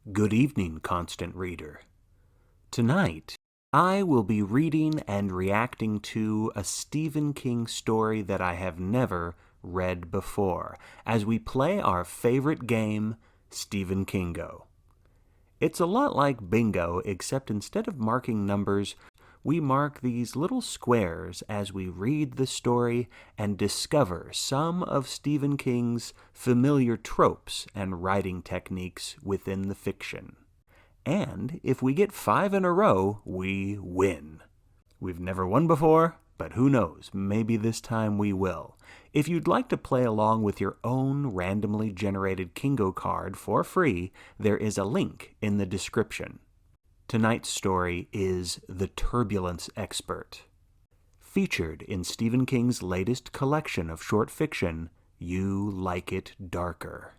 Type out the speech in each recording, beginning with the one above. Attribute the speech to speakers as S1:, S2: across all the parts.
S1: Good evening, constant reader. Tonight, I will be reading and reacting to a Stephen King story that I have never read before, as we play our favorite game, Stephen KINGO. It's a lot like bingo, except instead of marking numbers, we mark these little squares as we read the story and discover some of Stephen King's familiar tropes and writing techniques within the fiction. And if we get 5 in a row, we win. We've never won before, but who knows, maybe this time we will. If you'd like to play along with your own randomly generated KINGO card for free, there is a link in the description. Tonight's story is The Turbulence Expert. Featured in Stephen King's latest collection of short fiction, You Like It Darker.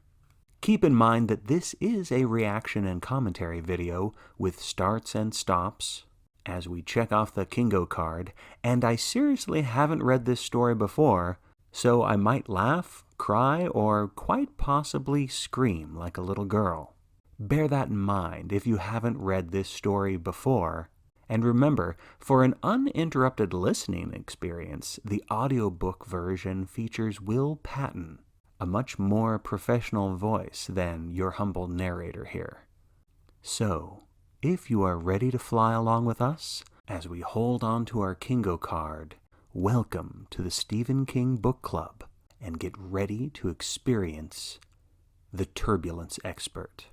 S1: Keep in mind that this is a reaction and commentary video with starts and stops as we check off the KINGO card, and I seriously haven't read this story before, so I might laugh, cry, or quite possibly scream like a little girl. Bear that in mind if you haven't read this story before. And remember, for an uninterrupted listening experience, the audiobook version features Will Patton, a much more professional voice than your humble narrator here. So, if you are ready to fly along with us as we hold on to our KINGO card, welcome to the Stephen King Book Club and get ready to experience The Turbulence Expert.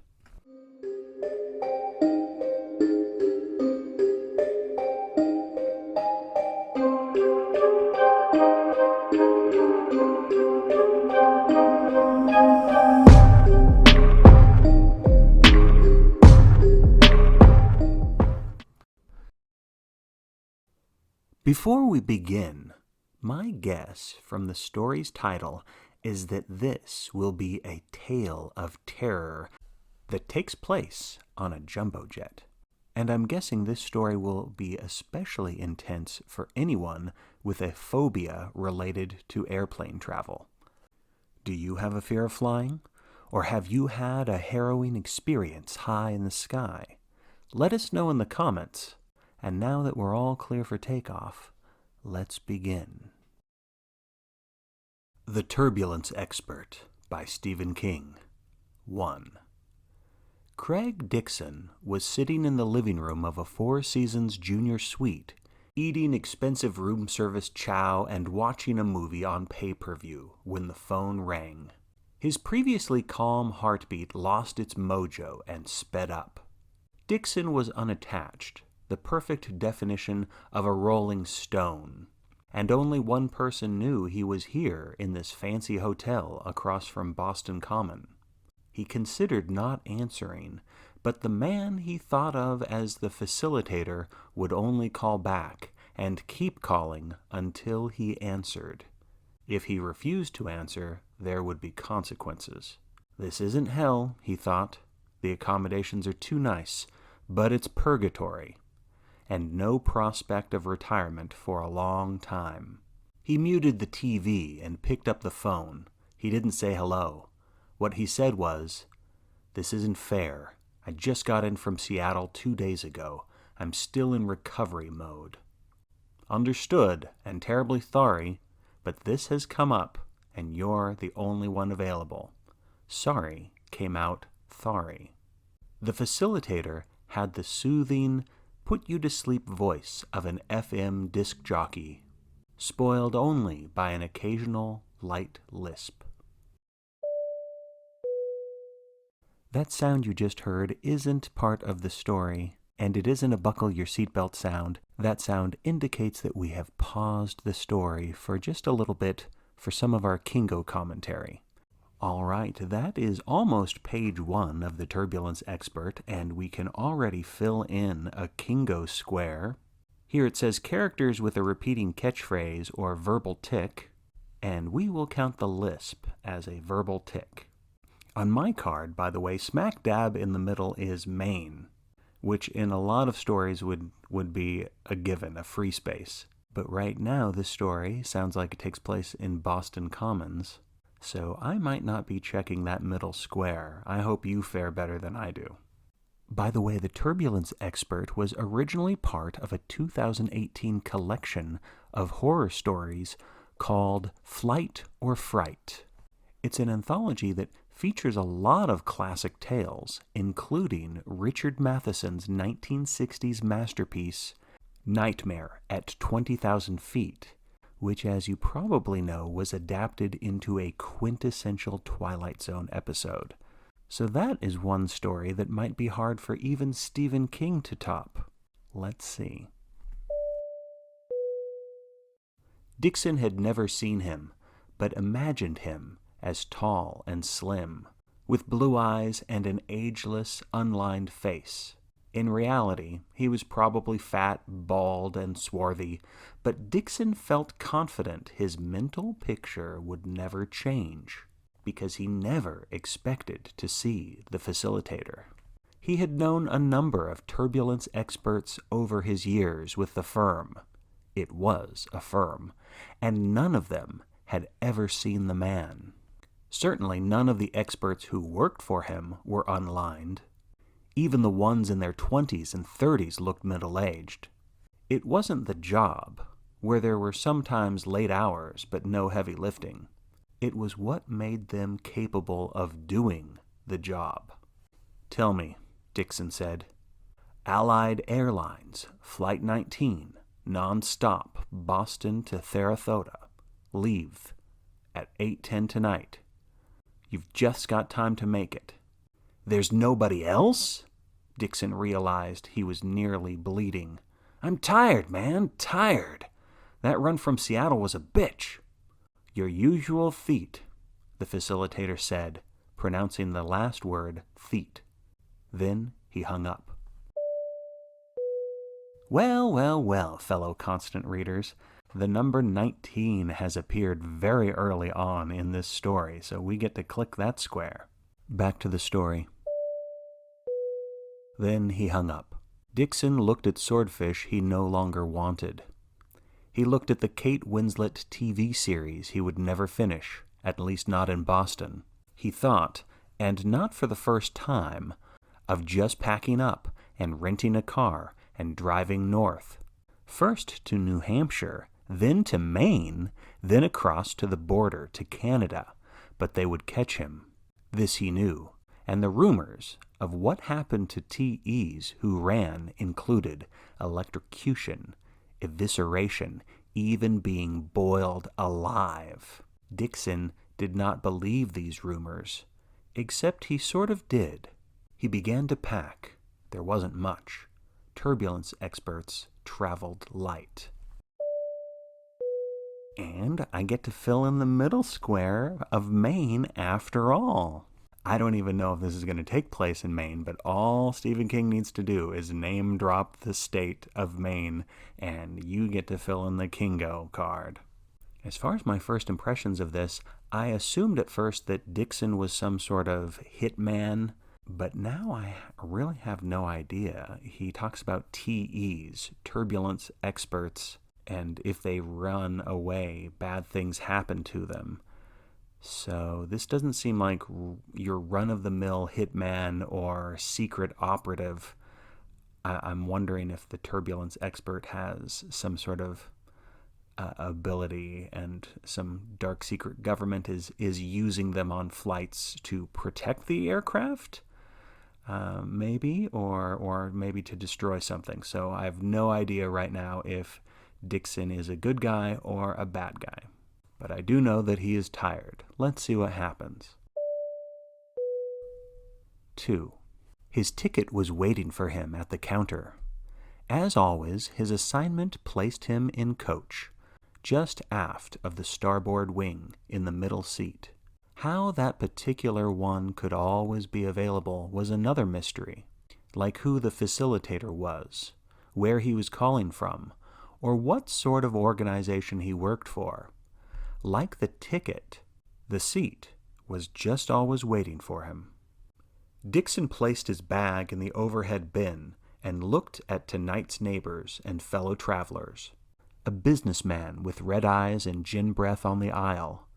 S1: Before we begin, my guess from the story's title is that this will be a tale of terror that takes place on a jumbo jet. And I'm guessing this story will be especially intense for anyone with a phobia related to airplane travel. Do you have a fear of flying? Or have you had a harrowing experience high in the sky? Let us know in the comments. And now that we're all clear for takeoff, let's begin. The Turbulence Expert by Stephen King. 1. Craig Dixon was sitting in the living room of a Four Seasons junior suite, eating expensive room service chow and watching a movie on pay-per-view when the phone rang. His previously calm heartbeat lost its mojo and sped up. Dixon was unattached, the perfect definition of a rolling stone, and only one person knew he was here in this fancy hotel across from Boston Common. He considered not answering, but the man he thought of as the facilitator would only call back and keep calling until he answered. If he refused to answer, there would be consequences. This isn't hell, he thought. The accommodations are too nice, but it's purgatory, and no prospect of retirement for a long time. He muted the TV and picked up the phone. He didn't say hello. What he said was, "This isn't fair. I just got in from Seattle 2 days ago. I'm still in recovery mode." "Understood, and terribly sorry, but this has come up, and you're the only one available." "Sorry" came out "thorry." The facilitator had the soothing, put-you-to-sleep voice of an FM disc jockey, spoiled only by an occasional light lisp. That sound you just heard isn't part of the story, and it isn't a buckle your seatbelt sound. That sound indicates that we have paused the story for just a little bit for some of our KINGO commentary. All right, that is almost page 1 of The Turbulence Expert, and we can already fill in a KINGO square. Here it says characters with a repeating catchphrase or verbal tic, and we will count the lisp as a verbal tic. On my card, by the way, smack dab in the middle is Maine, which in a lot of stories would be a given, a free space. But right now, this story sounds like it takes place in Boston Commons. So I might not be checking that middle square. I hope you fare better than I do. By the way, the Turbulence Expert was originally part of a 2018 collection of horror stories called Flight or Fright. It's an anthology that features a lot of classic tales, including Richard Matheson's 1960s masterpiece, Nightmare at 20,000 Feet, which, as you probably know, was adapted into a quintessential Twilight Zone episode. So that is one story that might be hard for even Stephen King to top. Let's see. Dixon had never seen him, but imagined him as tall and slim, with blue eyes and an ageless, unlined face. In reality, he was probably fat, bald, and swarthy, but Dixon felt confident his mental picture would never change, because he never expected to see the facilitator. He had known a number of turbulence experts over his years with the firm. It was a firm, and none of them had ever seen the man. Certainly none of the experts who worked for him were unlined. Even the ones in their 20s and 30s looked middle-aged. It wasn't the job, where there were sometimes late hours but no heavy lifting. It was what made them capable of doing the job. "Tell me," Dixon said. "Allied Airlines, Flight 19, non-stop, Boston to Sarasota. Leave at 8:10 tonight. You've just got time to make it." "There's nobody else?" Dixon realized he was nearly bleeding. "I'm tired, man, tired. That run from Seattle was a bitch." "Your usual feet," the facilitator said, pronouncing the last word, feet. Then he hung up. Well, well, well, fellow constant readers. The number 19 has appeared very early on in this story, so we get to click that square. Back to the story. Then he hung up. Dixon looked at Swordfish he no longer wanted. He looked at the Kate Winslet TV series he would never finish, at least not in Boston. He thought, and not for the first time, of just packing up and renting a car and driving north. First to New Hampshire, then to Maine, then across to the border to Canada, but they would catch him. This he knew, and the rumors of what happened to TEs who ran included electrocution, evisceration, even being boiled alive. Dixon did not believe these rumors, except he sort of did. He began to pack. There wasn't much. Turbulence experts traveled light. And I get to fill in the middle square of Maine after all. I don't even know if this is going to take place in Maine, but all Stephen King needs to do is name drop the state of Maine, and you get to fill in the KINGO card. As far as my first impressions of this, I assumed at first that Dixon was some sort of hitman, but now I really have no idea. He talks about TEs, turbulence experts, and if they run away, bad things happen to them. So this doesn't seem like your run-of-the-mill hitman or secret operative. I'm wondering if the turbulence expert has some sort of ability and some dark secret government is using them on flights to protect the aircraft, maybe, or maybe to destroy something. So I have no idea right now if Dixon is a good guy or a bad guy. But I do know that he is tired. Let's see what happens. 2. His ticket was waiting for him at the counter. As always, his assignment placed him in coach, just aft of the starboard wing in the middle seat. How that particular one could always be available was another mystery, like who the facilitator was, where he was calling from, or what sort of organization he worked for. Like the ticket, the seat was just always waiting for him. Dixon placed his bag in the overhead bin and looked at tonight's neighbors and fellow travelers. A businessman with red eyes and gin breath on the aisle.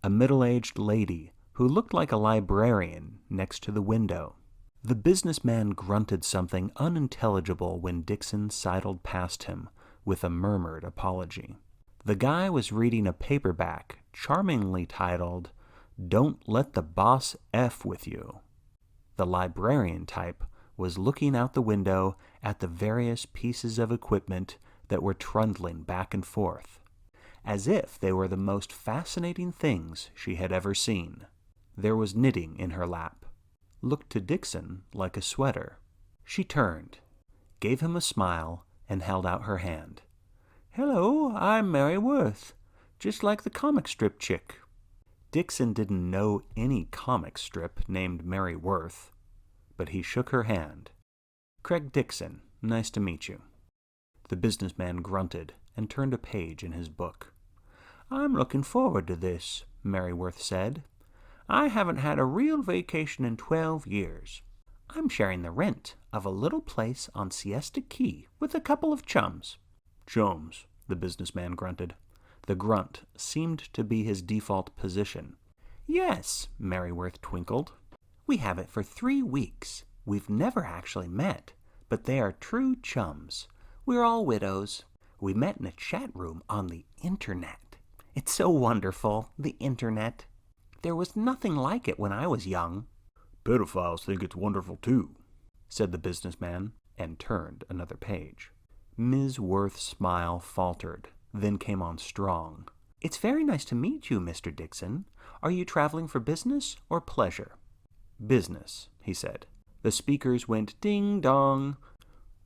S1: A middle-aged lady who looked like a librarian next to the window. The businessman grunted something unintelligible when Dixon sidled past him with a murmured apology. The guy was reading a paperback charmingly titled, "Don't Let the Boss F with You." The librarian type was looking out the window at the various pieces of equipment that were trundling back and forth, as if they were the most fascinating things she had ever seen. There was knitting in her lap. Looked to Dixon like a sweater. She turned, gave him a smile, and held out her hand. "Hello, I'm Mary Worth, just like the comic strip chick." Dixon didn't know any comic strip named Mary Worth, but he shook her hand. "Craig Dixon, nice to meet you." The businessman grunted and turned a page in his book. "I'm looking forward to this," Mary Worth said. "I haven't had a real vacation in 12 years. I'm sharing the rent of a little place on Siesta Key with a couple of chums." "Chums," the businessman grunted. The grunt seemed to be his default position. "Yes," Mary Worth twinkled. "We have it for 3 weeks. We've never actually met, but they are true chums. We're all widows. We met in a chat room on the internet. It's so wonderful, the internet. There was nothing like it when I was young." "Pedophiles think it's wonderful, too," said the businessman, and turned another page. Ms. Worth's smile faltered, then came on strong. "It's very nice to meet you, Mr. Dixon. Are you traveling for business or pleasure?" "Business," he said. The speakers went ding-dong.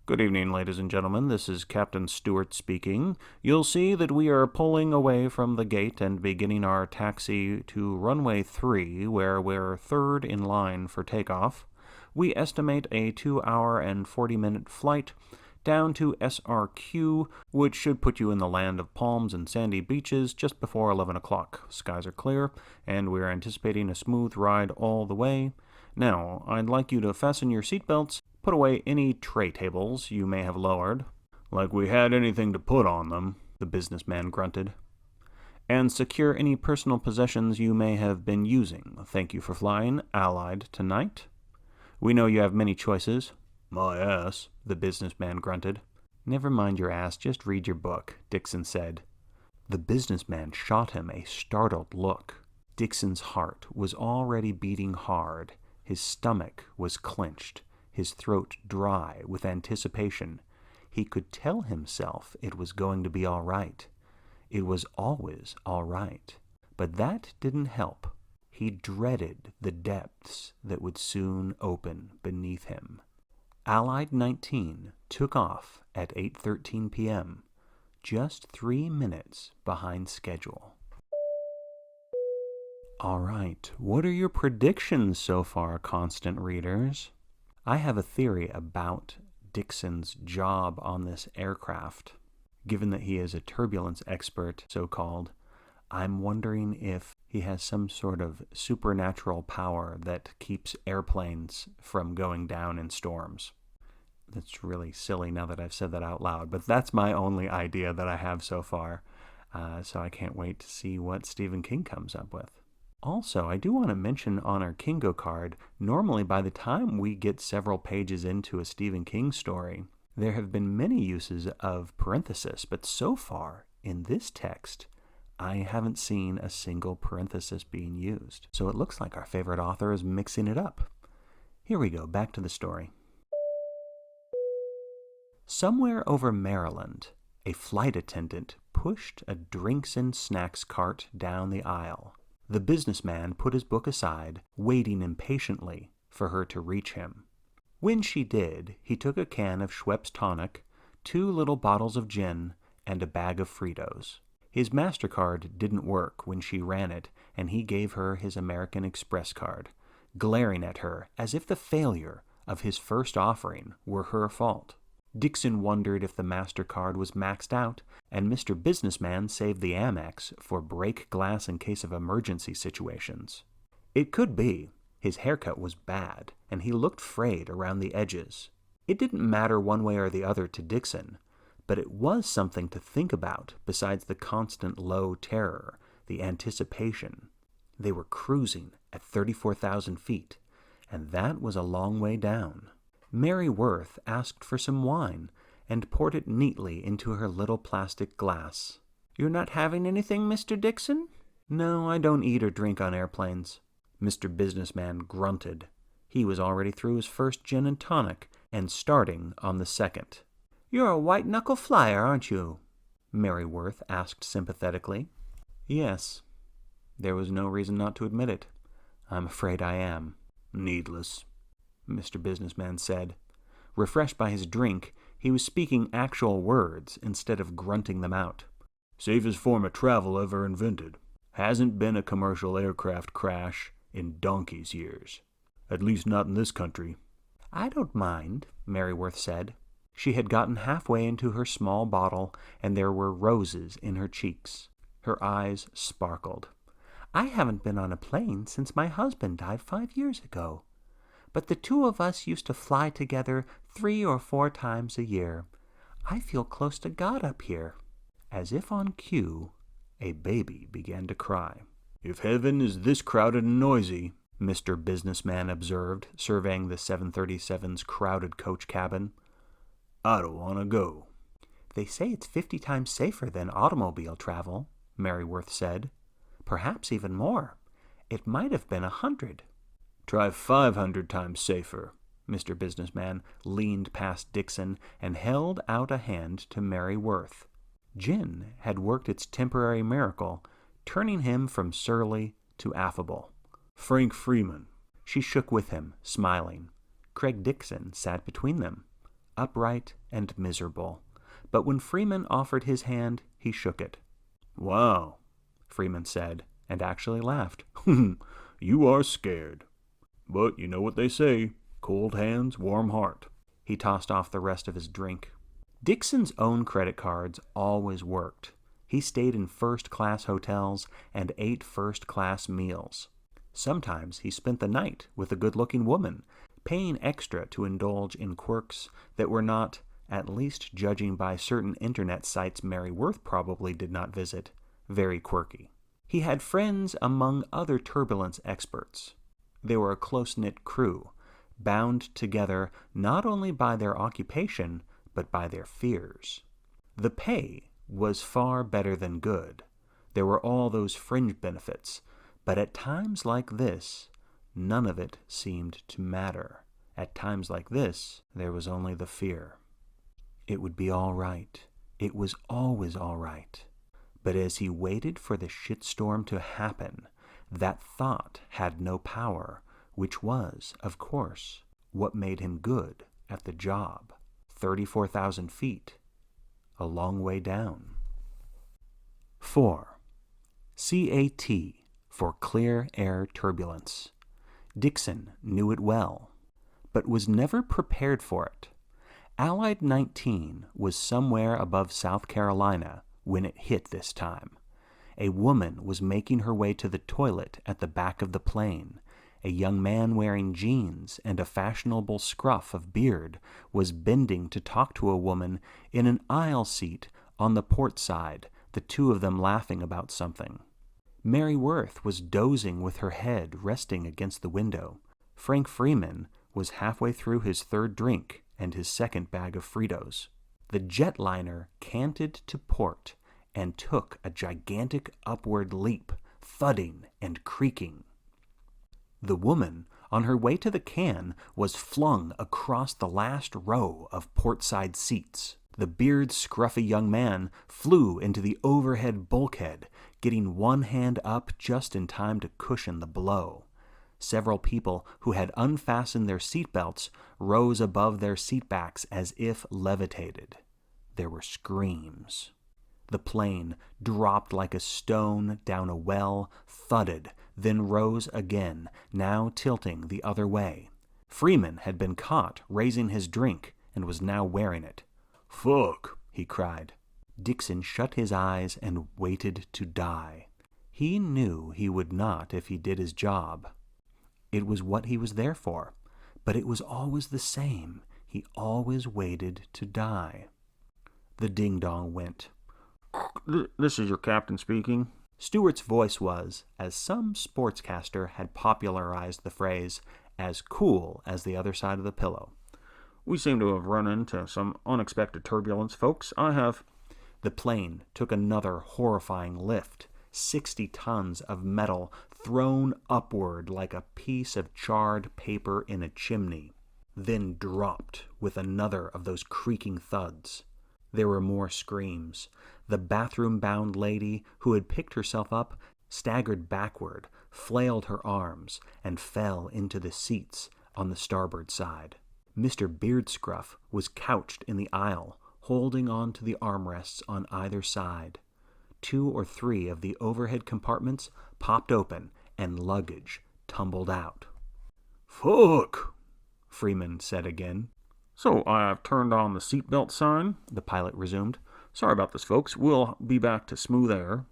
S1: "Good evening, ladies and gentlemen. This is Captain Stewart speaking. You'll see that we are pulling away from the gate and beginning our taxi to runway 3, where we're third in line for takeoff. We estimate a 2-hour and 40-minute flight down to SRQ, which should put you in the land of palms and sandy beaches just before 11 o'clock. Skies are clear, and we're anticipating a smooth ride all the way. Now, I'd like you to fasten your seatbelts, put away any tray tables you may have lowered." "Like we had anything to put on them," the businessman grunted. "And secure any personal possessions you may have been using. Thank you for flying Allied tonight. We know you have many choices." "My ass," the businessman grunted. "Never mind your ass, just read your book," Dixon said. The businessman shot him a startled look. Dixon's heart was already beating hard. His stomach was clenched, his throat dry with anticipation. He could tell himself it was going to be all right. It was always all right. But that didn't help. He dreaded the depths that would soon open beneath him. Allied 19 took off at 8:13 p.m., just 3 minutes behind schedule. All right, what are your predictions so far, constant readers? I have a theory about Dixon's job on this aircraft. Given that he is a turbulence expert, so-called, I'm wondering if he has some sort of supernatural power that keeps airplanes from going down in storms. That's really silly now that I've said that out loud, but that's my only idea that I have so far. So I can't wait to see what Stephen King comes up with. Also, I do want to mention on our KINGO card, normally by the time we get several pages into a Stephen King story, there have been many uses of parenthesis, but so far in this text, I haven't seen a single parenthesis being used. So it looks like our favorite author is mixing it up. Here we go, back to the story. Somewhere over Maryland, a flight attendant pushed a drinks and snacks cart down the aisle. The businessman put his book aside, waiting impatiently for her to reach him. When she did, he took a can of Schweppes tonic, 2 little bottles of gin, and a bag of Fritos. His MasterCard didn't work when she ran it, and he gave her his American Express card, glaring at her as if the failure of his first offering were her fault. Dixon wondered if the MasterCard was maxed out, and Mr. Businessman saved the Amex for break glass in case of emergency situations. It could be. His haircut was bad, and he looked frayed around the edges. It didn't matter one way or the other to Dixon, but it was something to think about besides the constant low terror, the anticipation. They were cruising at 34,000 feet, and that was a long way down. Mary Worth asked for some wine and poured it neatly into her little plastic glass. "You're not having anything, Mr. Dixon?" "No, I don't eat or drink on airplanes." Mr. Businessman grunted. He was already through his first gin and tonic and starting on the second. "You're a white-knuckle flyer, aren't you?" Mary Worth asked sympathetically. "Yes." There was no reason not to admit it. "I'm afraid I am." "Needless," Mr. Businessman said. Refreshed by his drink, he was speaking actual words instead of grunting them out. "Safest form of travel ever invented. Hasn't been a commercial aircraft crash in donkey's years. At least not in this country." "I don't mind," Mary Worth said. She had gotten halfway into her small bottle, and there were roses in her cheeks. Her eyes sparkled. "I haven't been on a plane since my husband died 5 years ago. But the two of us used to fly together 3 or 4 times a year. I feel close to God up here." As if on cue, a baby began to cry. "If heaven is this crowded and noisy," Mr. Businessman observed, surveying the 737's crowded coach cabin, "I don't want to go." "They say it's 50 times safer than automobile travel," Mary Worth said. "Perhaps even more. It might have been 100. "Try 500 times safer." Mr. Businessman leaned past Dixon and held out a hand to Mary Worth. Gin had worked its temporary miracle, turning him from surly to affable. "Frank Freeman." She shook with him, smiling. Craig Dixon sat between them, upright and miserable. But when Freeman offered his hand, he shook it. "Wow," Freeman said, and actually laughed. "You are scared. But you know what they say, cold hands, warm heart." He tossed off the rest of his drink. Dixon's own credit cards always worked. He stayed in first-class hotels and ate first-class meals. Sometimes he spent the night with a good-looking woman, paying extra to indulge in quirks that were not, at least judging by certain internet sites Mary Worth probably did not visit, very quirky. He had friends among other turbulence experts. They were a close-knit crew, bound together not only by their occupation, but by their fears. The pay was far better than good. There were all those fringe benefits, but at times like this, none of it seemed to matter. At times like this, there was only the fear. It would be all right. It was always all right. But as he waited for the shitstorm to happen, that thought had no power, which was, of course, what made him good at the job. 34,000 feet. A long way down. 4. CAT for clear air turbulence. Dixon knew it well, but was never prepared for it. Allied 19 was somewhere above South Carolina when it hit this time. A woman was making her way to the toilet at the back of the plane. A young man wearing jeans and a fashionable scruff of beard was bending to talk to a woman in an aisle seat on the port side, the two of them laughing about something. Mary Worth was dozing with her head resting against the window. Frank Freeman was halfway through his 3rd drink and his 2nd bag of Fritos. The jetliner canted to port and took a gigantic upward leap, thudding and creaking. The woman, on her way to the can, was flung across the last row of portside seats. The bearded, scruffy young man flew into the overhead bulkhead, getting one hand up just in time to cushion the blow. Several people who had unfastened their seatbelts rose above their seatbacks as if levitated. There were screams. The plane dropped like a stone down a well, thudded, then rose again, now tilting the other way. Freeman had been caught raising his drink and was now wearing it. "Fuck," he cried. Dixon shut his eyes and waited to die. He knew he would not if he did his job. It was what he was there for, but it was always the same. He always waited to die. The ding-dong went. "This is your captain speaking." Stewart's voice was, as some sportscaster had popularized the phrase, as cool as the other side of the pillow.
S2: "We seem to have run into some unexpected turbulence, folks. I have—"
S1: The plane took another horrifying lift. 60 tons of metal thrown upward like a piece of charred paper in a chimney, then dropped with another of those creaking thuds. There were more screams. The bathroom-bound lady, who had picked herself up, staggered backward, flailed her arms, and fell into the seats on the starboard side. Mr. Beardscruff was couched in the aisle, holding on to the armrests on either side. 2 or 3 of the overhead compartments popped open, and luggage tumbled out.
S2: "Fuck,"
S1: Freeman said again.
S2: "So I have turned on the seatbelt sign," the pilot resumed. "Sorry about this, folks. We'll be back to smooth air."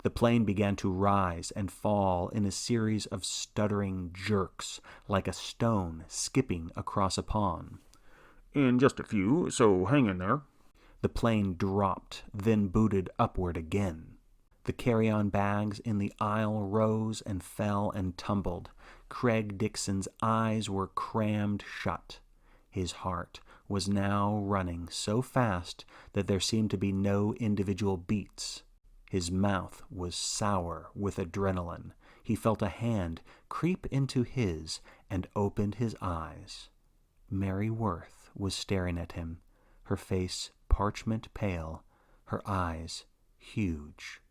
S1: The plane began to rise and fall in a series of stuttering jerks, like a stone skipping across a pond.
S2: "In just a few, so hang in there."
S1: The plane dropped, then booted upward again. The carry-on bags in the aisle rose and fell and tumbled. Craig Dixon's eyes were crammed shut. His heart was now running so fast that there seemed to be no individual beats. His mouth was sour with adrenaline. He felt a hand creep into his and opened his eyes. Mary Worth was staring at him, her face parchment pale, her eyes huge.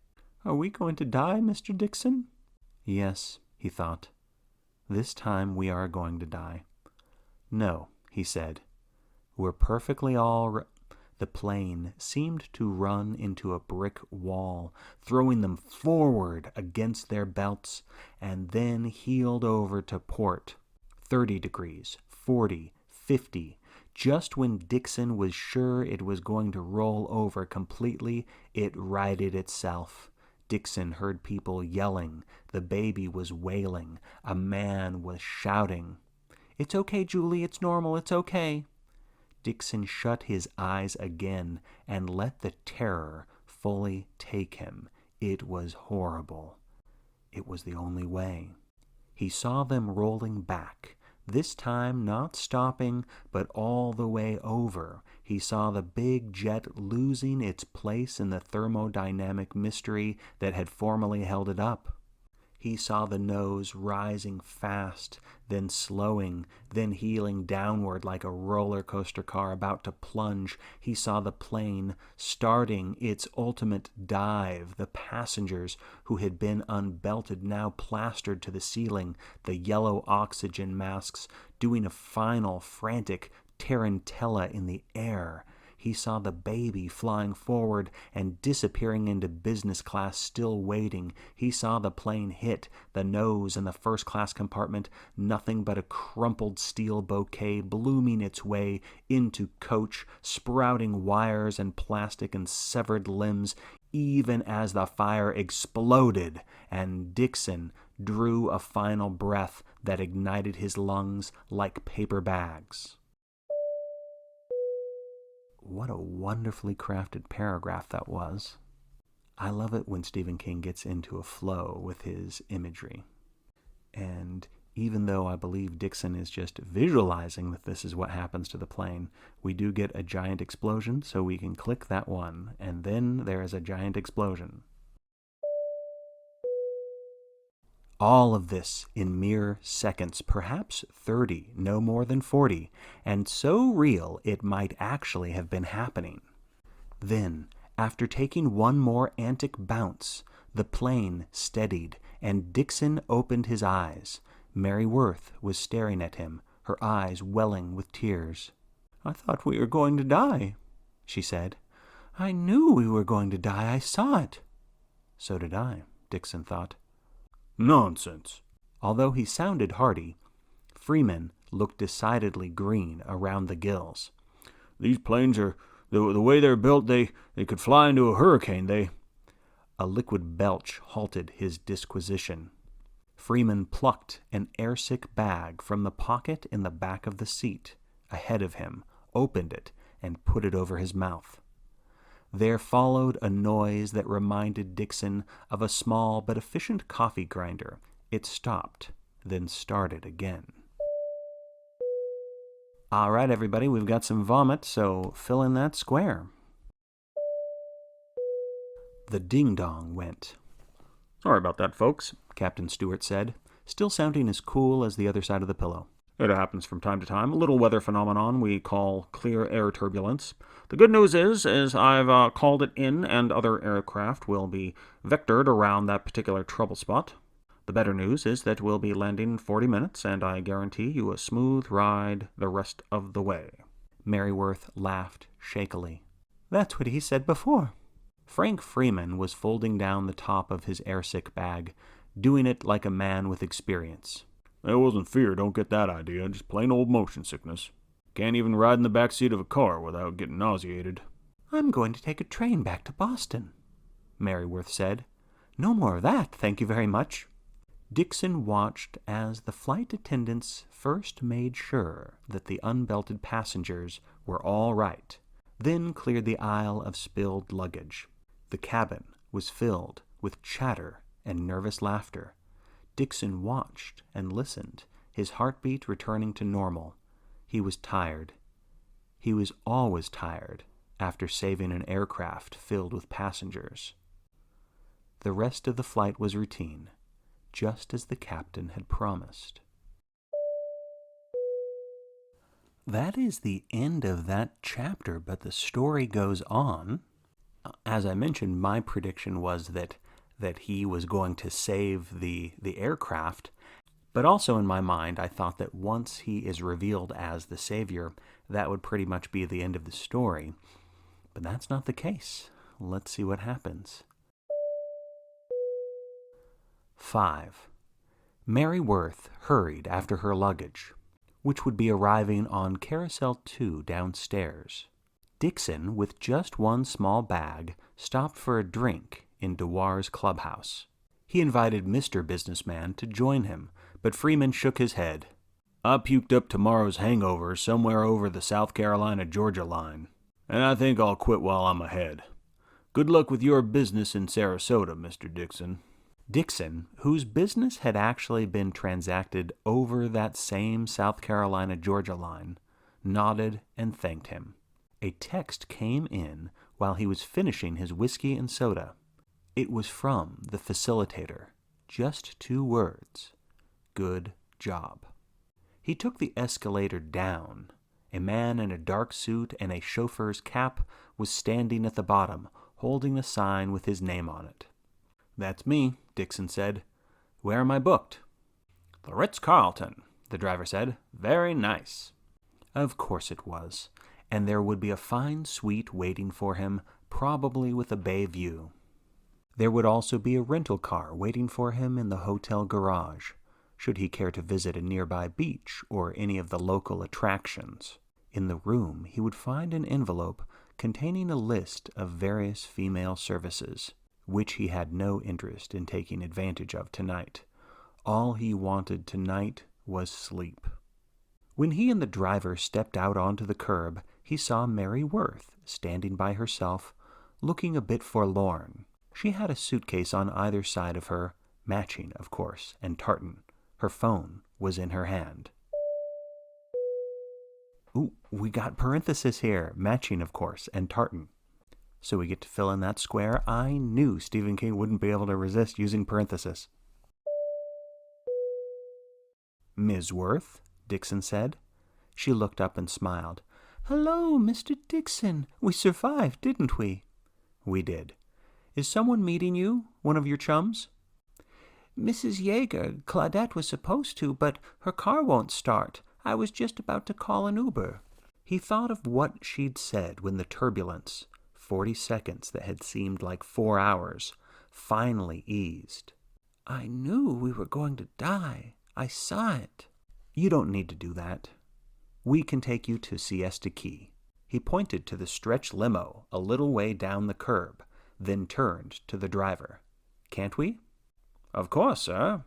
S1: "Are we going to die, Mr. Dixon?" "Yes," he thought. "This time we are going to die." "No," he said. "We're perfectly all The plane seemed to run into a brick wall, throwing them forward against their belts, and then heeled over to port. 30 degrees, 40, 50. Just when Dixon was sure it was going to roll over completely, it righted itself. Dixon heard people yelling. The baby was wailing. A man was shouting. "It's okay, Julie. It's normal. It's okay." Dixon shut his eyes again and let the terror fully take him. It was horrible. It was the only way. He saw them rolling back, this time not stopping, but all the way over. He saw the big jet losing its place in the thermodynamic mystery that had formerly held it up. He saw the nose rising fast, then slowing, then heeling downward like a roller coaster car about to plunge. He saw the plane starting its ultimate dive, the passengers who had been unbelted now plastered to the ceiling, the yellow oxygen masks doing a final frantic tarantella in the air. He saw the baby flying forward and disappearing into business class, still waiting. He saw the plane hit, the nose in the first-class compartment, nothing but a crumpled steel bouquet blooming its way into coach, sprouting wires and plastic and severed limbs, even as the fire exploded, and Dixon drew a final breath that ignited his lungs like paper bags. What a wonderfully crafted paragraph that was. I love it when Stephen King gets into a flow with his imagery. And even though I believe Dixon is just visualizing that this is what happens to the plane, we do get a giant explosion, so we can click that one, and then there is a giant explosion. All of this in mere seconds, perhaps 30, no more than 40, and so real it might actually have been happening. Then, after taking one more antic bounce, the plane steadied, and Dixon opened his eyes. Mary Worth was staring at him, her eyes welling with tears. "I thought we were going to die," she said. "I knew we were going to die. I saw it." So did I, Dixon thought.
S2: "Nonsense."
S1: Although he sounded hearty, Freeman looked decidedly green around the gills.
S2: "These planes are, the way they're built, they could fly into a hurricane.
S1: A liquid belch halted his disquisition. Freeman plucked an airsick bag from the pocket in the back of the seat ahead of him, opened it, and put it over his mouth. There followed a noise that reminded Dixon of a small but efficient coffee grinder. It stopped, then started again. All right, everybody, we've got some vomit, so fill in that square. The ding-dong went.
S2: Sorry about that, folks,
S1: Captain Stewart said, still sounding as cool as the other side of the pillow.
S2: It happens from time to time. A little weather phenomenon we call clear air turbulence. The good news is I've called it in, and other aircraft will be vectored around that particular trouble spot. The better news is that we'll be landing in 40 minutes, and I guarantee you a smooth ride the rest of the way.
S1: Merryworth laughed shakily. That's what he said before. Frank Freeman was folding down the top of his airsick bag, doing it like a man with experience.
S2: It wasn't fear, don't get that idea, just plain old motion sickness. Can't even ride in the back seat of a car without getting nauseated.
S1: I'm going to take a train back to Boston, Merryworth said. No more of that, thank you very much. Dixon watched as the flight attendants first made sure that the unbelted passengers were all right, then cleared the aisle of spilled luggage. The cabin was filled with chatter and nervous laughter. Dixon watched and listened, his heartbeat returning to normal. He was tired. He was always tired after saving an aircraft filled with passengers. The rest of the flight was routine, just as the captain had promised. That is the end of that chapter, but the story goes on. As I mentioned, my prediction was that he was going to save the aircraft, but also in my mind, I thought that once he is revealed as the savior, that would pretty much be the end of the story. But that's not the case. Let's see what happens. 5. Merryworth hurried after her luggage, which would be arriving on Carousel 2 downstairs. Dixon, with just one small bag, stopped for a drink in Dewar's clubhouse. He invited Mr. Businessman to join him, but Freeman shook his head. I puked up tomorrow's hangover somewhere over the South Carolina-Georgia line, and I think I'll quit while I'm ahead. Good luck with your business in Sarasota, Mr. Dixon. Dixon, whose business had actually been transacted over that same South Carolina-Georgia line, nodded and thanked him. A text came in while he was finishing his whiskey and soda. It was from the facilitator. Just 2 words. Good job. He took the escalator down. A man in a dark suit and a chauffeur's cap was standing at the bottom, holding a sign with his name on it. That's me, Dixon said. Where am I booked? The Ritz-Carlton, the driver said. Very nice. Of course it was, and there would be a fine suite waiting for him, probably with a bay view. There would also be a rental car waiting for him in the hotel garage, should he care to visit a nearby beach or any of the local attractions. In the room, he would find an envelope containing a list of various female services, which he had no interest in taking advantage of tonight. All he wanted tonight was sleep. When he and the driver stepped out onto the curb, he saw Merryworth standing by herself, looking a bit forlorn. She had a suitcase on either side of her, matching, of course, and tartan. Her phone was in her hand. Ooh, we got parenthesis here, matching, of course, and tartan. So we get to fill in that square. I knew Stephen King wouldn't be able to resist using parenthesis. Ms. Worth, Dixon said. She looked up and smiled. Hello, Mr. Dixon. We survived, didn't we? We did. Is someone meeting you? One of your chums? Mrs. Yeager. Claudette was supposed to, but her car won't start. I was just about to call an Uber. He thought of what she'd said when the turbulence, 40 seconds that had seemed like 4 hours, finally eased. I knew we were going to die. I saw it. You don't need to do that. We can take you to Siesta Key. He pointed to the stretch limo a little way down the curb, then turned to the driver. Can't we? Of course, sir.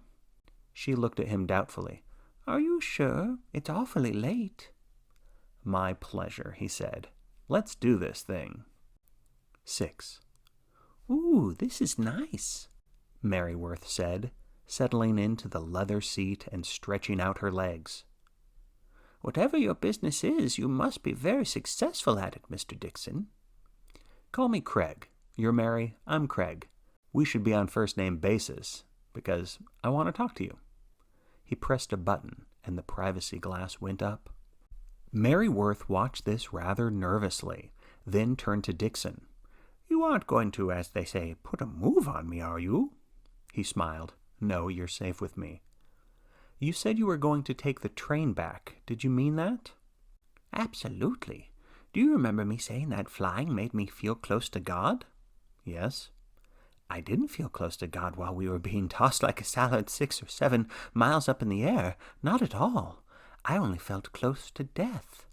S1: She looked at him doubtfully. Are you sure? It's awfully late. My pleasure, he said. Let's do this thing. 6. Ooh, this is nice, Merryworth said, settling into the leather seat and stretching out her legs. Whatever your business is, you must be very successful at it, Mr. Dixon. Call me Craig. You're Mary, I'm Craig. We should be on first-name basis, because I want to talk to you. He pressed a button, and the privacy glass went up. Mary Worth watched this rather nervously, then turned to Dixon. You aren't going to, as they say, put a move on me, are you? He smiled. No, you're safe with me. You said you were going to take the train back. Did you mean that? Absolutely. Do you remember me saying that flying made me feel close to God? Yes. I didn't feel close to God while we were being tossed like a salad 6 or 7 miles up in the air. Not at all. I only felt close to death.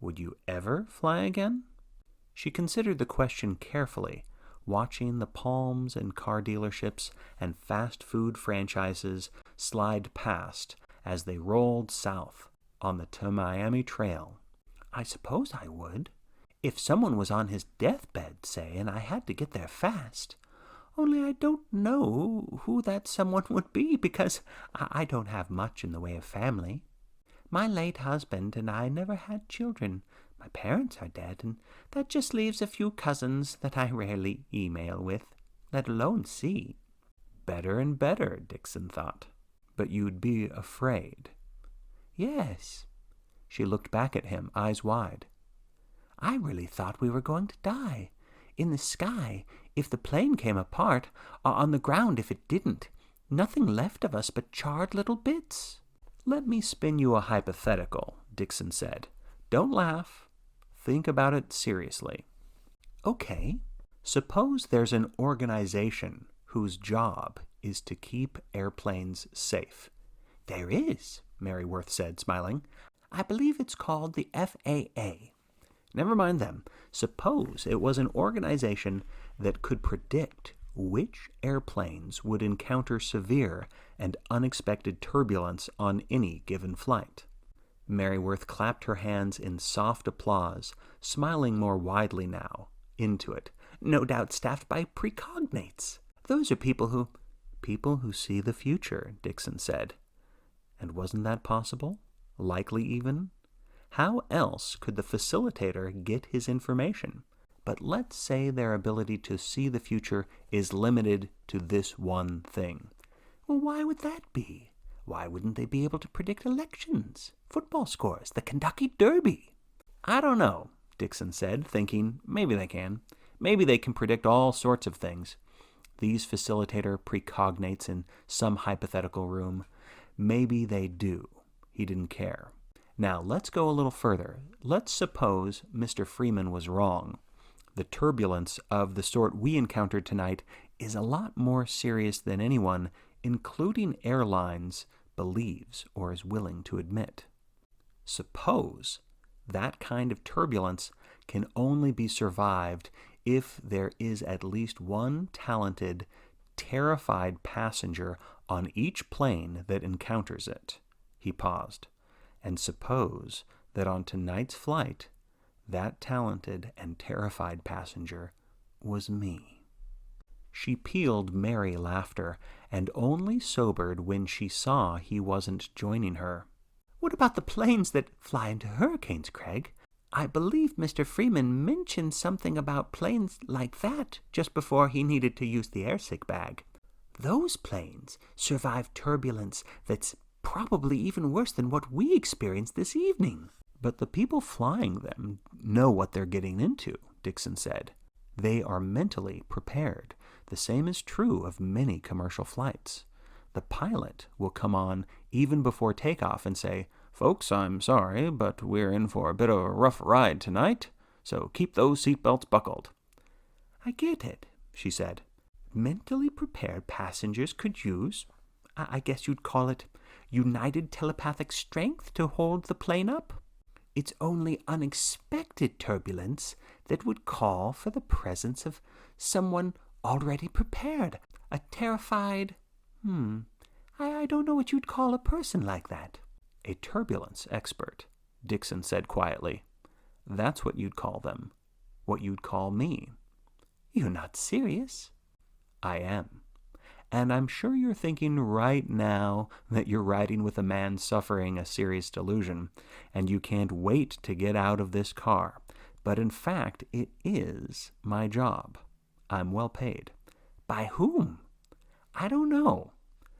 S1: Would you ever fly again? She considered the question carefully, watching the palms and car dealerships and fast food franchises slide past as they rolled south on the to Miami Trail. I suppose I would, if someone was on his deathbed, say, and I had to get there fast. Only I don't know who that someone would be, because I don't have much in the way of family. My late husband and I never had children. My parents are dead, and that just leaves a few cousins that I rarely email with, let alone see. Better and better, Dixon thought. But you'd be afraid. Yes. She looked back at him, eyes wide. I really thought we were going to die. In the sky, if the plane came apart, or on the ground if it didn't. Nothing left of us but charred little bits. Let me spin you a hypothetical, Dixon said. Don't laugh. Think about it seriously. Okay. Suppose there's an organization whose job is to keep airplanes safe. There is, Mary Worth said, smiling. I believe it's called the FAA. Never mind them. Suppose it was an organization that could predict which airplanes would encounter severe and unexpected turbulence on any given flight. Mary Worth clapped her hands in soft applause, smiling more widely now, into it. No doubt staffed by precognates. Those are people who see the future, Dixon said. And wasn't that possible? Likely even? How else could the facilitator get his information? But let's say their ability to see the future is limited to this one thing. Well, why would that be? Why wouldn't they be able to predict elections, football scores, the Kentucky Derby? I don't know, Dixon said, thinking maybe they can. Maybe they can predict all sorts of things. These facilitator precognates in some hypothetical room. Maybe they do. He didn't care. Now, let's go a little further. Let's suppose Mr. Freeman was wrong. The turbulence of the sort we encountered tonight is a lot more serious than anyone, including airlines, believes or is willing to admit. Suppose that kind of turbulence can only be survived if there is at least one talented, terrified passenger on each plane that encounters it. He paused. And suppose that on tonight's flight, that talented and terrified passenger was me. She peeled merry laughter, and only sobered when she saw he wasn't joining her. What about the planes that fly into hurricanes, Craig? I believe Mr. Freeman mentioned something about planes like that just before he needed to use the airsick bag. Those planes survive turbulence that's probably even worse than what we experienced this evening. But the people flying them know what they're getting into, Dixon said. They are mentally prepared. The same is true of many commercial flights. The pilot will come on even before takeoff and say, "Folks, I'm sorry, but we're in for a bit of a rough ride tonight, so keep those seatbelts buckled." I get it, she said. Mentally prepared passengers could use, I guess you'd call it, united telepathic strength to hold the plane up. It's only unexpected turbulence that would call for the presence of someone already prepared, a terrified, I don't know what you'd call a person like that. A turbulence expert, Dixon said quietly. That's what you'd call them. What you'd call me. You're not serious. I am. And I'm sure you're thinking right now that you're riding with a man suffering a serious delusion, and you can't wait to get out of this car. But in fact, it is my job. I'm well paid. By whom? I don't know.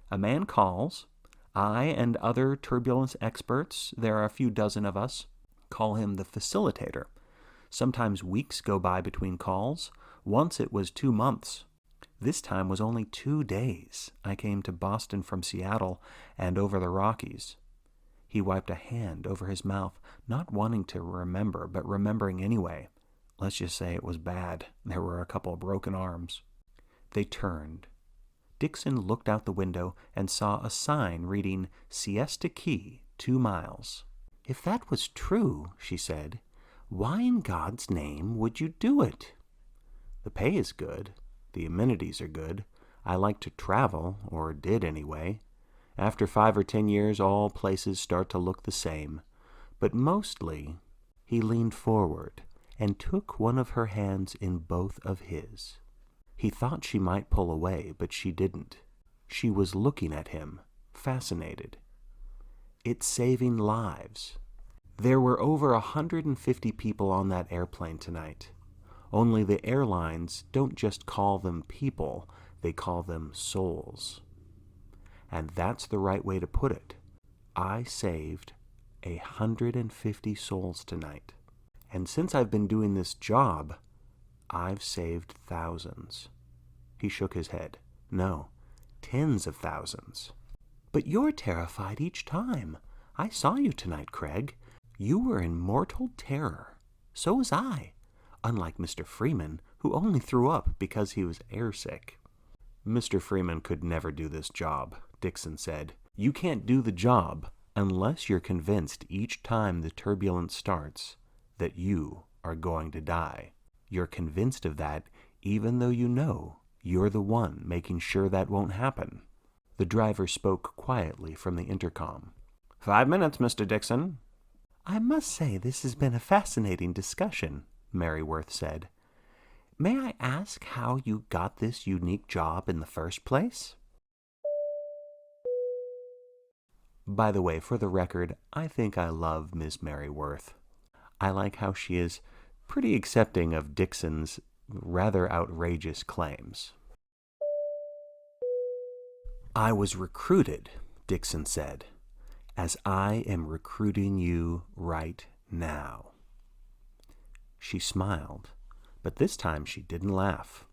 S1: A man calls. I and other turbulence experts, there are a few dozen of us, call him the facilitator. Sometimes weeks go by between calls. Once it was 2 months. This time was only 2 days. I came to Boston from Seattle and over the Rockies. He wiped a hand over his mouth, not wanting to remember, but remembering anyway. Let's just say it was bad. There were a couple of broken arms. They turned. Dixon looked out the window and saw a sign reading Siesta Key, 2 miles. If that was true, she said, why in God's name would you do it? The pay is good. The amenities are good. I like to travel, or did anyway. After 5 or 10 years, all places start to look the same. But mostly, he leaned forward and took one of her hands in both of his. He thought she might pull away, but she didn't. She was looking at him, fascinated. It's saving lives. There were over 150 people on that airplane tonight. Only the airlines don't just call them people, they call them souls. And that's the right way to put it. I saved 150 souls tonight. And since I've been doing this job, I've saved thousands. He shook his head. No, tens of thousands. But you're terrified each time. I saw you tonight, Craig. You were in mortal terror. So was I. Unlike Mr. Freeman, who only threw up because he was airsick. Mr. Freeman could never do this job, Dixon said. You can't do the job unless you're convinced each time the turbulence starts that you are going to die. You're convinced of that even though you know you're the one making sure that won't happen. The driver spoke quietly from the intercom. 5 minutes, Mr. Dixon. I must say this has been a fascinating discussion, Mary Worth said. May I ask how you got this unique job in the first place? By the way, for the record, I think I love Miss Mary Worth. I like how she is pretty accepting of Dixon's rather outrageous claims. I was recruited, Dixon said, as I am recruiting you right now. She smiled, but this time she didn't laugh.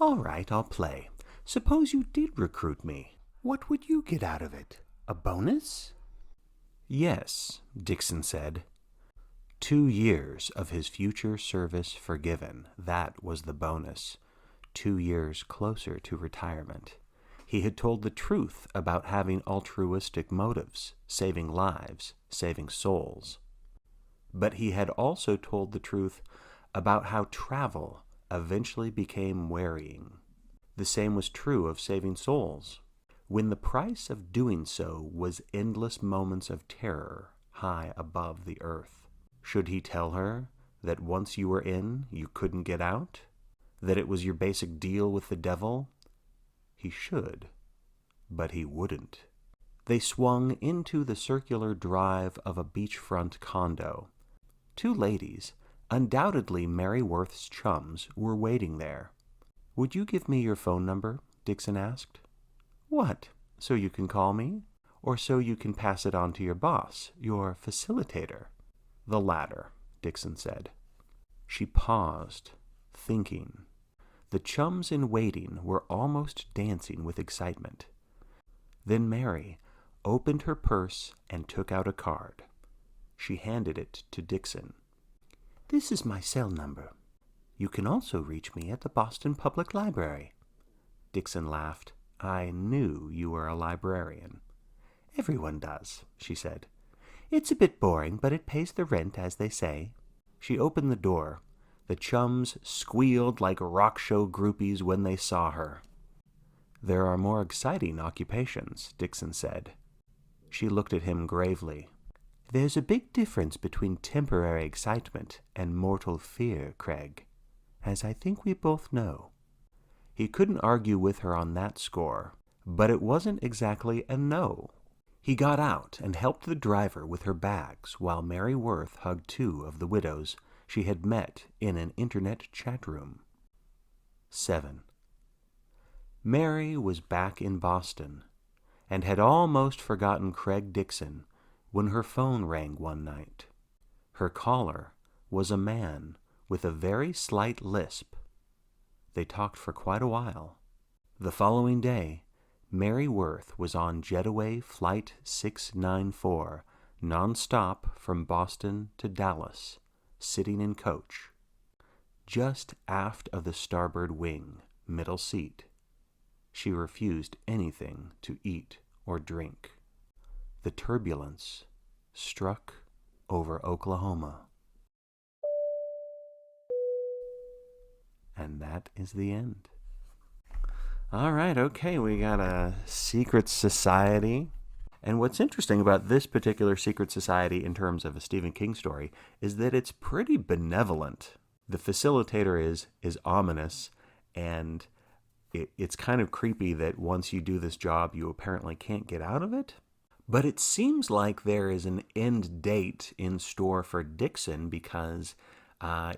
S1: All right, I'll play. Suppose you did recruit me. What would you get out of it? A bonus? Yes, Dixon said. 2 years of his future service forgiven. That was the bonus. 2 years closer to retirement. He had told the truth about having altruistic motives, saving lives, saving souls. But he had also told the truth about how travel eventually became wearying. The same was true of saving souls, when the price of doing so was endless moments of terror high above the earth. Should he tell her that once you were in, you couldn't get out? That it was your basic deal with the devil? He should, but he wouldn't. They swung into the circular drive of a beachfront condo. 2 ladies, undoubtedly Mary Worth's chums, were waiting there. Would you give me your phone number? Dixon asked. What, so you can call me? Or so you can pass it on to your boss, your facilitator? The latter, Dixon said. She paused, thinking. The chums in waiting were almost dancing with excitement. Then Mary opened her purse and took out a card. She handed it to Dixon. This is my cell number. You can also reach me at the Boston Public Library. Dixon laughed. I knew you were a librarian. Everyone does, she said. It's a bit boring, but it pays the rent, as they say. She opened the door. The chums squealed like rock show groupies when they saw her. There are more exciting occupations, Dixon said. She looked at him gravely. There's a big difference between temporary excitement and mortal fear, Craig, as I think we both know. He couldn't argue with her on that score, but it wasn't exactly a no. He got out and helped the driver with her bags while Mary Worth hugged two of the widows she had met in an internet chat room. 7. Mary was back in Boston and had almost forgotten Craig Dixon when her phone rang one night. Her caller was a man with a very slight lisp. They talked for quite a while. The following day, Mary Worth was on Jetaway Flight 694, non-stop from Boston to Dallas, sitting in coach, just aft of the starboard wing, middle seat. She refused anything to eat or drink. The turbulence struck over Oklahoma. And that is the end. All right, okay, we got a secret society. And what's interesting about this particular secret society in terms of a Stephen King story is that it's pretty benevolent. The facilitator is ominous, and it's kind of creepy that once you do this job, you apparently can't get out of it. But it seems like there is an end date in store for Dixon because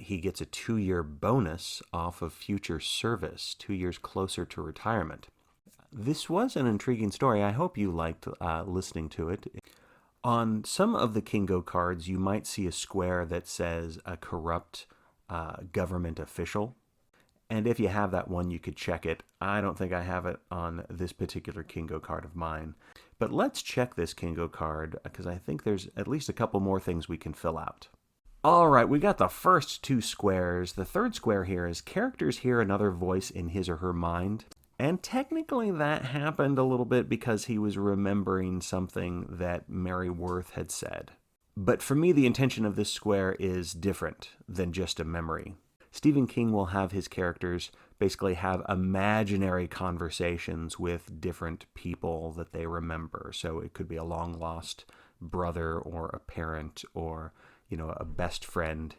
S1: he gets a 2-year bonus off of future service, 2 years closer to retirement. This was an intriguing story. I hope you liked listening to it. On some of the KINGO cards, you might see a square that says a corrupt government official. And if you have that one, you could check it. I don't think I have it on this particular KINGO card of mine. But let's check this KINGO card because I think there's at least a couple more things we can fill out. All right, we got the first 2 squares. The third square here is characters hear another voice in his or her mind. And technically that happened a little bit because he was remembering something that Mary Worth had said. But for me, the intention of this square is different than just a memory. Stephen King will have his characters basically have imaginary conversations with different people that they remember. So it could be a long-lost brother or a parent or a best friend.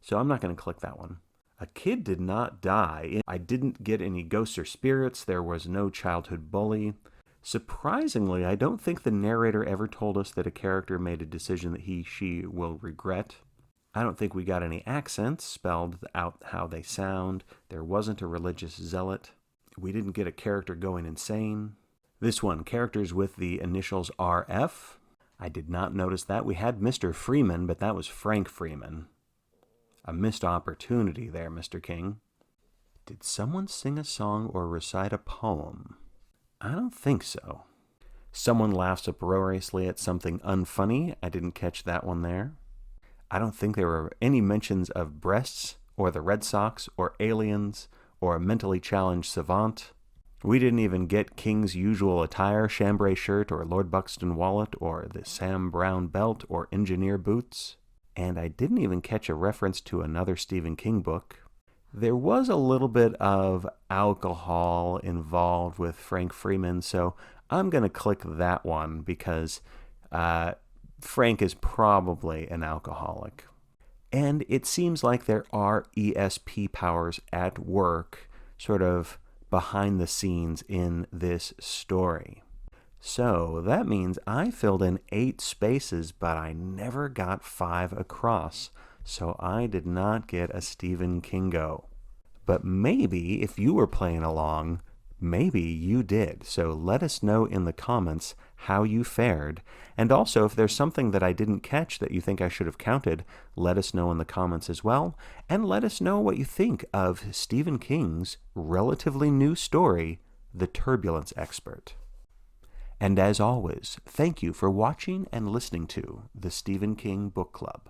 S1: So I'm not going to click that one. A kid did not die. I didn't get any ghosts or spirits. There was no childhood bully. Surprisingly, I don't think the narrator ever told us that a character made a decision that she will regret. I don't think we got any accents spelled out how they sound. There wasn't a religious zealot. We didn't get a character going insane. This one, characters with the initials RF. I did not notice that. We had Mr. Freeman, but that was Frank Freeman. A missed opportunity there, Mr. King. Did someone sing a song or recite a poem? I don't think so. Someone laughs uproariously at something unfunny. I didn't catch that one there. I don't think there were any mentions of breasts or the Red Sox or aliens or a mentally challenged savant. We didn't even get King's usual attire, chambray shirt or Lord Buxton wallet or the Sam Brown belt or engineer boots. And I didn't even catch a reference to another Stephen King book. There was a little bit of alcohol involved with Frank Freeman, so I'm going to click that one because Frank is probably an alcoholic. And it seems like there are ESP powers at work, sort of behind the scenes in this story. So that means I filled in 8 spaces, but I never got 5 across. So I did not get a Stephen Kingo. But maybe if you were playing along, maybe you did. So let us know in the comments how you fared. And also, if there's something that I didn't catch that you think I should have counted, let us know in the comments as well. And let us know what you think of Stephen King's relatively new story, The Turbulence Expert. And as always, thank you for watching and listening to the Stephen King Book Club.